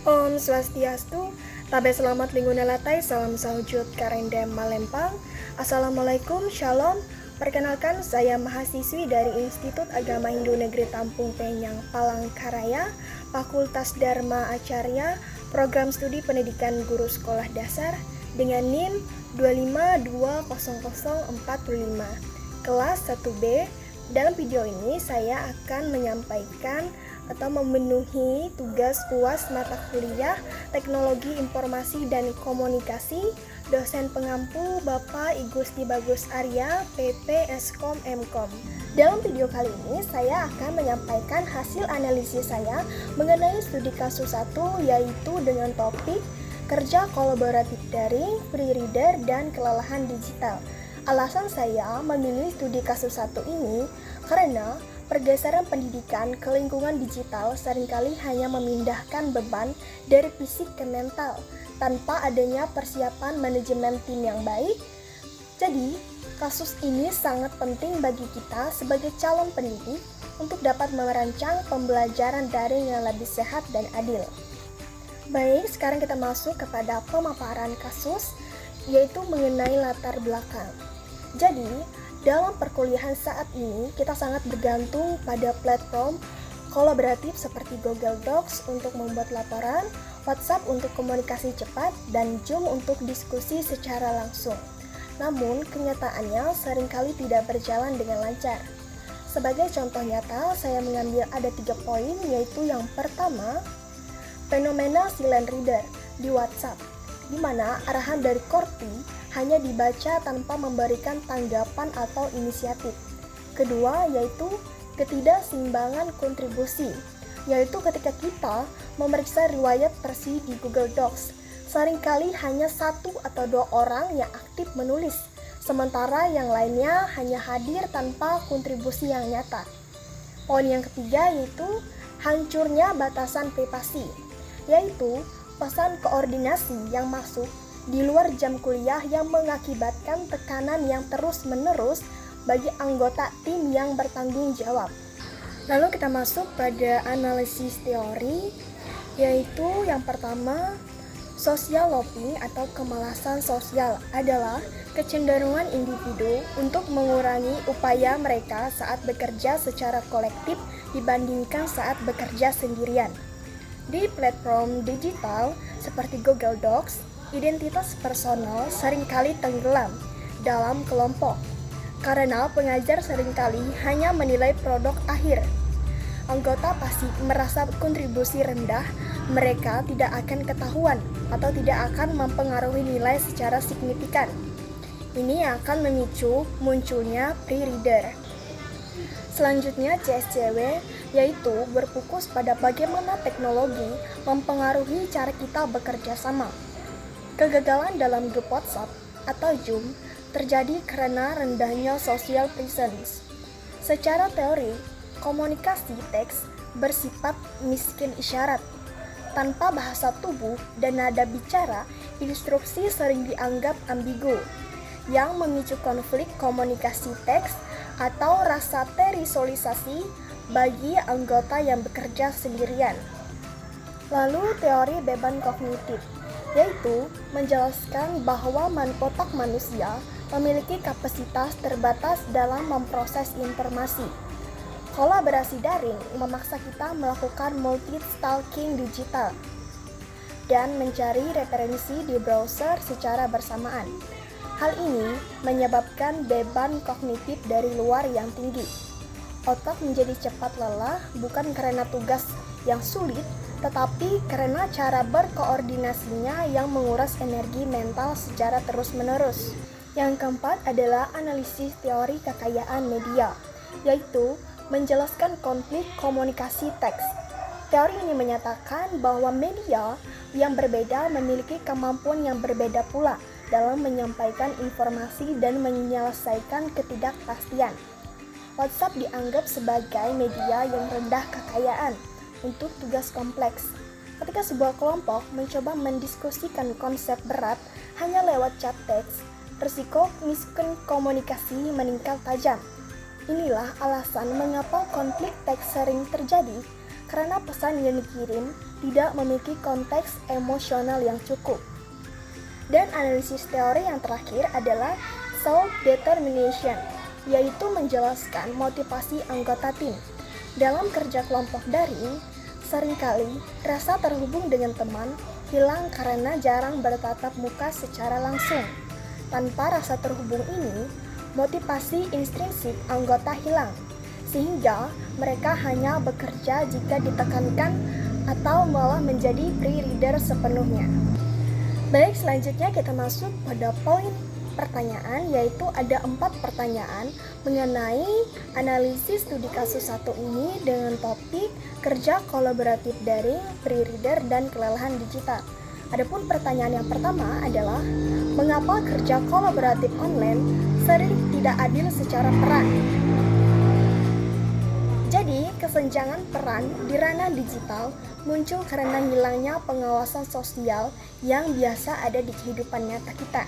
Om Swastiastu, tabe selamat lingkungan latai, salam sahujud karendem malempang. Assalamualaikum, shalom. Perkenalkan, saya mahasiswi dari Institut Agama Hindu Negeri Tampung Penyang, Palangkaraya, Fakultas Dharma Acarya, Program Studi Pendidikan Guru Sekolah Dasar, dengan NIM 2520045, kelas 1B. Dalam video ini saya akan menyampaikan atau memenuhi tugas UAS mata kuliah Teknologi Informasi dan Komunikasi, dosen pengampu Bapak I Gusti Bagus Arya, PP Eskom Mkom. Dalam video kali ini saya akan menyampaikan hasil analisis saya mengenai studi kasus 1, yaitu dengan topik kerja kolaboratif daring, free reader, dan kelelahan digital. Alasan saya memilih studi kasus 1 ini karena pergeseran pendidikan ke lingkungan digital seringkali hanya memindahkan beban dari fisik ke mental tanpa adanya persiapan manajemen tim yang baik. Jadi, kasus ini sangat penting bagi kita sebagai calon pendidik untuk dapat merancang pembelajaran daring yang lebih sehat dan adil. Baik, sekarang kita masuk kepada pemaparan kasus, yaitu mengenai latar belakang. Jadi, dalam perkuliahan saat ini, kita sangat bergantung pada platform kolaboratif seperti Google Docs untuk membuat laporan, WhatsApp untuk komunikasi cepat, dan Zoom untuk diskusi secara langsung. Namun, kenyataannya seringkali tidak berjalan dengan lancar. Sebagai contoh nyata, saya mengambil ada 3 poin, yaitu yang pertama, fenomena silent reader di WhatsApp, di mana arahan dari core team hanya dibaca tanpa memberikan tanggapan atau inisiatif. Kedua, yaitu ketidakseimbangan kontribusi, yaitu ketika kita memeriksa riwayat versi di Google Docs, seringkali hanya 1 atau 2 orang yang aktif menulis, sementara yang lainnya hanya hadir tanpa kontribusi yang nyata. Poin yang ketiga yaitu hancurnya batasan privasi, yaitu pesan koordinasi yang masuk di luar jam kuliah yang mengakibatkan tekanan yang terus-menerus bagi anggota tim yang bertanggung jawab. Lalu kita masuk pada analisis teori, yaitu yang pertama, social loafing atau kemalasan sosial adalah kecenderungan individu untuk mengurangi upaya mereka saat bekerja secara kolektif dibandingkan saat bekerja sendirian. Di platform digital seperti Google Docs, identitas personal seringkali tenggelam dalam kelompok karena pengajar seringkali hanya menilai produk akhir. Anggota pasti merasa kontribusi rendah, mereka tidak akan ketahuan atau tidak akan mempengaruhi nilai secara signifikan. Ini akan memicu munculnya free reader. Selanjutnya CSCW, yaitu berfokus pada bagaimana teknologi mempengaruhi cara kita bekerja sama. Kegagalan dalam grup WhatsApp atau Zoom terjadi karena rendahnya social presence. Secara teori, komunikasi teks bersifat miskin isyarat. Tanpa bahasa tubuh dan nada bicara, instruksi sering dianggap ambigu, yang memicu konflik komunikasi teks atau rasa terisolisasi bagi anggota yang bekerja sendirian. Lalu teori beban kognitif, yaitu menjelaskan bahwa otak manusia memiliki kapasitas terbatas dalam memproses informasi. Kolaborasi daring memaksa kita melakukan multitasking digital dan mencari referensi di browser secara bersamaan. Hal ini menyebabkan beban kognitif dari luar yang tinggi. Otak menjadi cepat lelah bukan karena tugas yang sulit, tetapi karena cara berkoordinasinya yang menguras energi mental secara terus-menerus. Yang keempat adalah analisis teori kekayaan media, yaitu menjelaskan konflik komunikasi teks. Teori ini menyatakan bahwa media yang berbeda memiliki kemampuan yang berbeda pula dalam menyampaikan informasi dan menyelesaikan ketidakpastian. WhatsApp dianggap sebagai media yang rendah kekayaan untuk tugas kompleks. Ketika sebuah kelompok mencoba mendiskusikan konsep berat hanya lewat chat teks, risiko miskomunikasi meningkat tajam. Inilah alasan mengapa konflik teks sering terjadi karena pesan yang dikirim tidak memiliki konteks emosional yang cukup. Dan analisis teori yang terakhir adalah self-determination, yaitu menjelaskan motivasi anggota tim. Dalam kerja kelompok daring, seringkali rasa terhubung dengan teman hilang karena jarang bertatap muka secara langsung. Tanpa rasa terhubung ini, motivasi intrinsik anggota hilang, sehingga mereka hanya bekerja jika ditekankan atau malah menjadi pre-reader sepenuhnya. Baik, selanjutnya kita masuk pada poin pertanyaan, yaitu ada 4 pertanyaan mengenai analisis studi kasus 1 ini dengan topik kerja kolaboratif daring, pre-reader, dan kelelahan digital. Adapun pertanyaan yang pertama adalah, mengapa kerja kolaboratif online sering tidak adil secara peran? Jadi, kesenjangan peran di ranah digital muncul karena hilangnya pengawasan sosial yang biasa ada di kehidupan nyata kita.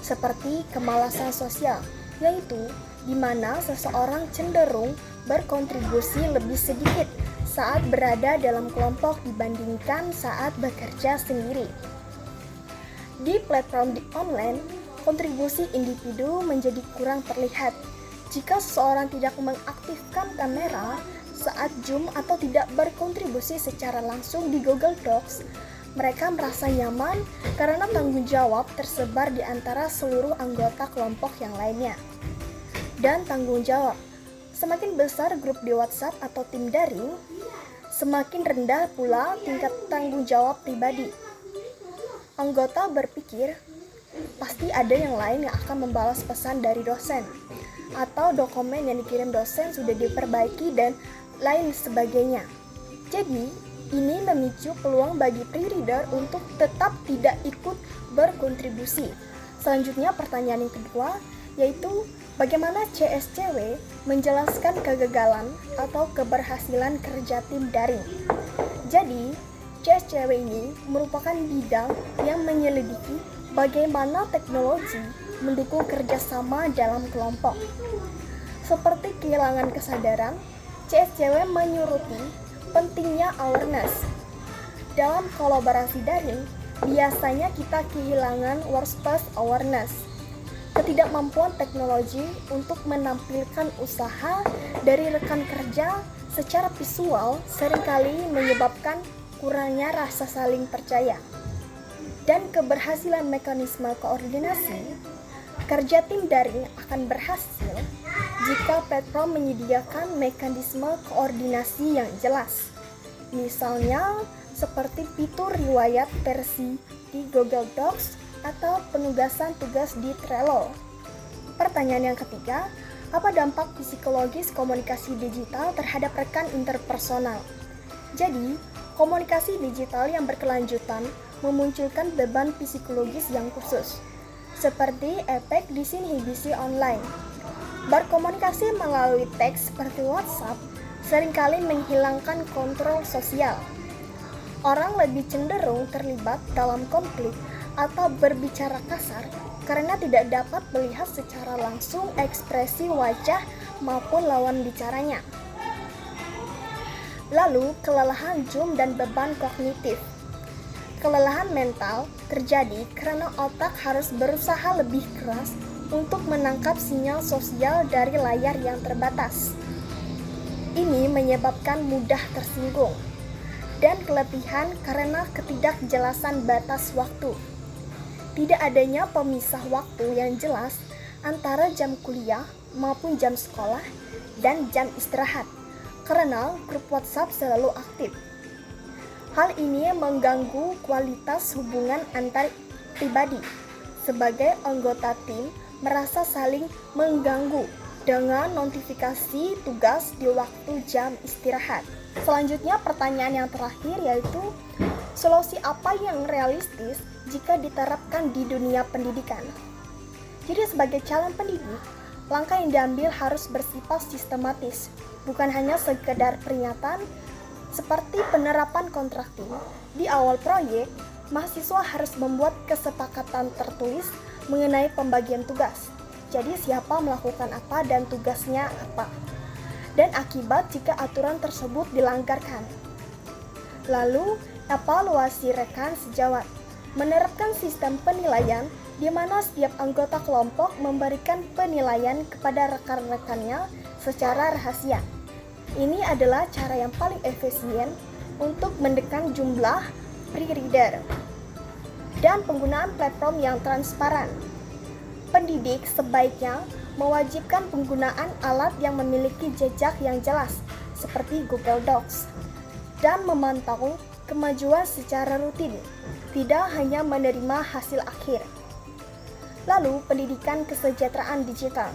Seperti kemalasan sosial, yaitu di mana seseorang cenderung berkontribusi lebih sedikit saat berada dalam kelompok dibandingkan saat bekerja sendiri. Di platform online, kontribusi individu menjadi kurang terlihat. Jika seseorang tidak mengaktifkan kamera saat Zoom atau tidak berkontribusi secara langsung di Google Docs, mereka merasa nyaman karena tanggung jawab tersebar di antara seluruh anggota kelompok yang lainnya. Dan tanggung jawab, semakin besar grup di WhatsApp atau tim daring, semakin rendah pula tingkat tanggung jawab pribadi. Anggota berpikir, pasti ada yang lain yang akan membalas pesan dari dosen, atau dokumen yang dikirim dosen sudah diperbaiki dan lain sebagainya. Jadi, ini memicu peluang bagi pre-reader untuk tetap tidak ikut berkontribusi. Selanjutnya pertanyaan yang kedua, yaitu bagaimana CSCW menjelaskan kegagalan atau keberhasilan kerja tim daring. Jadi, CSCW ini merupakan bidang yang menyelidiki bagaimana teknologi mendukung kerjasama dalam kelompok. Seperti kehilangan kesadaran, CSCW menyoroti pentingnya awareness. Dalam kolaborasi daring, biasanya kita kehilangan workspace awareness. Ketidakmampuan teknologi untuk menampilkan usaha dari rekan kerja secara visual seringkali menyebabkan kurangnya rasa saling percaya. Dan keberhasilan mekanisme koordinasi, kerja tim daring akan berhasil jika platform menyediakan mekanisme koordinasi yang jelas. Misalnya, seperti fitur riwayat versi di Google Docs atau penugasan tugas di Trello. Pertanyaan yang ketiga, apa dampak psikologis komunikasi digital terhadap rekan interpersonal? Jadi, komunikasi digital yang berkelanjutan memunculkan beban psikologis yang khusus, seperti efek disinhibisi online. Berkomunikasi melalui teks seperti WhatsApp seringkali menghilangkan kontrol sosial. Orang lebih cenderung terlibat dalam konflik atau berbicara kasar karena tidak dapat melihat secara langsung ekspresi wajah maupun lawan bicaranya. Lalu, kelelahan Zoom dan beban kognitif. Kelelahan mental terjadi karena otak harus berusaha lebih keras untuk menangkap sinyal sosial dari layar yang terbatas. Ini menyebabkan mudah tersinggung dan keletihan karena ketidakjelasan batas waktu. Tidak adanya pemisah waktu yang jelas antara jam kuliah maupun jam sekolah dan jam istirahat, karena grup WhatsApp selalu aktif. Hal ini mengganggu kualitas hubungan antar pribadi. Sebagai anggota tim, merasa saling mengganggu dengan notifikasi tugas di waktu jam istirahat. Selanjutnya pertanyaan yang terakhir, yaitu solusi apa yang realistis jika diterapkan di dunia pendidikan? Jadi sebagai calon pendidik, langkah yang diambil harus bersifat sistematis, bukan hanya sekedar peringatan. Seperti penerapan kontrak tim, di awal proyek, mahasiswa harus membuat kesepakatan tertulis mengenai pembagian tugas. Jadi siapa melakukan apa dan tugasnya apa. dan akibat jika aturan tersebut dilanggarkan. Lalu, evaluasi rekan sejawat menerapkan sistem penilaian di mana setiap anggota kelompok memberikan penilaian kepada rekan-rekannya secara rahasia. Ini adalah cara yang paling efisien untuk menekan jumlah pre-reader dan penggunaan platform yang transparan. Pendidik sebaiknya mewajibkan penggunaan alat yang memiliki jejak yang jelas seperti Google Docs dan memantau kemajuan secara rutin, tidak hanya menerima hasil akhir. Lalu, pendidikan kesejahteraan digital.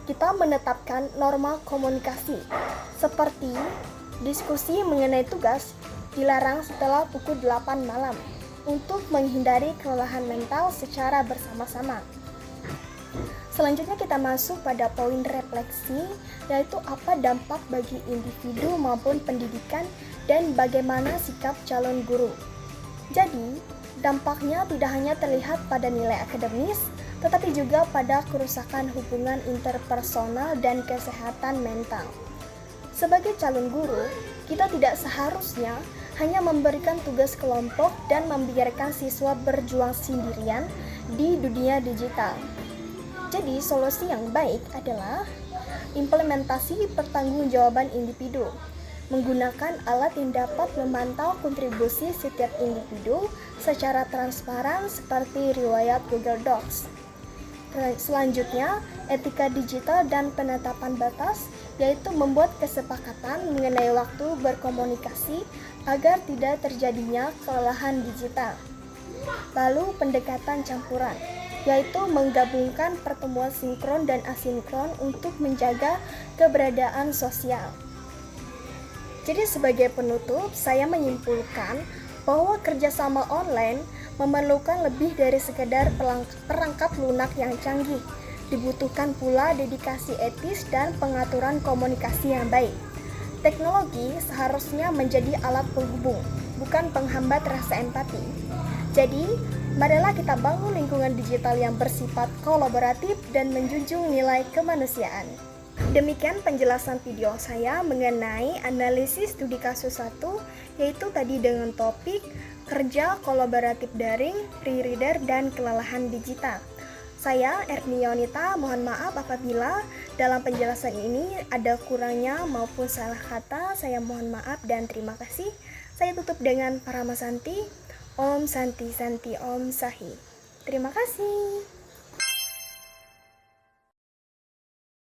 Kita menetapkan norma komunikasi, seperti diskusi mengenai tugas dilarang setelah pukul 8 malam untuk menghindari kelelahan mental secara bersama-sama. Selanjutnya kita masuk pada poin refleksi, yaitu apa dampak bagi individu maupun pendidikan dan bagaimana sikap calon guru. Jadi, dampaknya tidak hanya terlihat pada nilai akademis, tetapi juga pada kerusakan hubungan interpersonal dan kesehatan mental. Sebagai calon guru, kita tidak seharusnya hanya memberikan tugas kelompok dan membiarkan siswa berjuang sendirian di dunia digital. Jadi, solusi yang baik adalah implementasi pertanggungjawaban individu, menggunakan alat yang dapat memantau kontribusi setiap individu secara transparan seperti riwayat Google Docs. Selanjutnya, etika digital dan penetapan batas, yaitu membuat kesepakatan mengenai waktu berkomunikasi agar tidak terjadinya kelelahan digital. Lalu, pendekatan campuran, yaitu menggabungkan pertemuan sinkron dan asinkron untuk menjaga keberadaan sosial. Jadi sebagai penutup, saya menyimpulkan bahwa kerjasama online memerlukan lebih dari sekedar perangkat lunak yang canggih. Dibutuhkan pula dedikasi etis dan pengaturan komunikasi yang baik. Teknologi seharusnya menjadi alat penghubung, bukan penghambat rasa empati. Jadi, marilah kita bangun lingkungan digital yang bersifat kolaboratif dan menjunjung nilai kemanusiaan. Demikian penjelasan video saya mengenai analisis studi kasus 1, yaitu tadi dengan topik kerja kolaboratif daring, pre-reader, dan kelelahan digital. Saya Erni Yonita, mohon maaf apabila dalam penjelasan ini ada kurangnya maupun salah kata. Saya mohon maaf dan terima kasih. Saya tutup dengan Paramasanti. Om Santi Santi Om Sahi. Terima kasih.